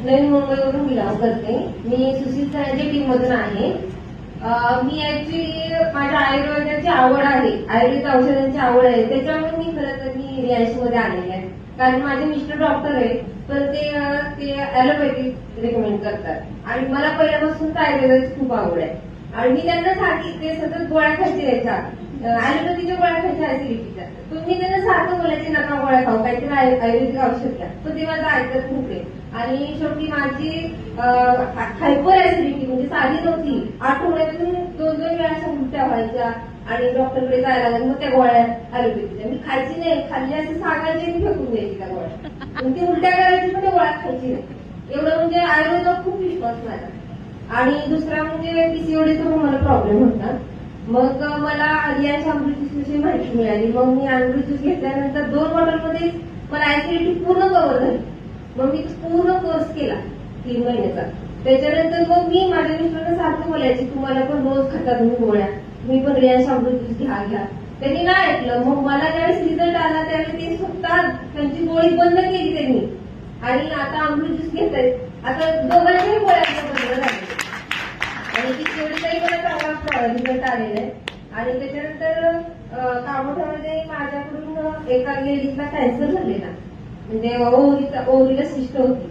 नवी मुंबईवरून बिलॉंग करते. मी सुशील सरांच्या टीम मधून आहे. मी ऍक्च्युली माझ्या आयुर्वेदाची आवड आहे, आयुर्वेद औषधांची आवड आहे, त्याच्यामुळे मी खरं तर मी रिलायन्स मध्ये आलेले आहे. कारण माझे मिस्टर डॉक्टर आहेत, पण ते ऍलोपॅथिक रिकमेंड करतात आणि मला पहिल्यापासून आयुर्वेदाची खूप आवड आहे. आणि मी त्यांना सांगितले सतत गोळ्या खायच्या यायच्या, ऍलोपॅथीच्या गोळ्या खायच्या ऍसिडिटीच्या, तुम्ही त्यांना सारखं बोलायचे नका गोळ्या खाऊ, काहीतरी आयुर्वेदिक औषध घ्या, पण ते माझं ऐकत नव्हते. आणि शेवटी माझी हायपर ऍसिडिटी म्हणजे साधी नव्हती, आठवड्यातून 2-2 वेळा अशा उलट्या व्हायच्या आणि डॉक्टरकडे जायला लागलं. मग त्या गोळ्या ऍलोपॅथीच्या मी खायची नाही, खाल्ली असं सांगायचे फेकून द्यायची त्या गोळ्या, पण ती उलट्या करायची पण त्या गोळ्या खायची नाही. एवढं म्हणजे आयुर्वेदावर खूप विश्वास माझा. आणि दुसरा म्हणजे पीसीओडीचा मला प्रॉब्लेम होता. मग मला रिलायन्स अमृत ज्यूसची माहिती मिळाली. मग मी अमृत ज्यूस घेतल्यानंतर 2 बॉटलमध्ये मला ऍसिडिटी पूर्ण कव्हर झाली. मग मी पूर्ण कोर्स केला 3 महिन्याचा. त्याच्यानंतर मग मी माझ्या मिस्टरांना सारखं बोलायची, तुम्हाला पण रोज खाता तुम्ही गोळ्या, तुम्ही पण रिलायन्स अमृत ज्यूस घ्या. त्यांनी नाही ऐकलं. मग मला ज्यावेळेस रिझल्ट आला त्यावेळेस ते स्वतः त्यांची गोळी बंद केली त्यांनी आणि आता अमृत ज्यूस घेत आहेत. आता दोघांच्याही गोळ्या बंद झाल्या आणि पीसीओडीचाही मला चांगला रिझल्ट आलेला आहे. आणि त्याच्यानंतर कामोठ्यामध्ये माझ्याकडून एका लेडीजला कॅन्सर झालेला, म्हणजे ओव्हरीला सिस्ट होती.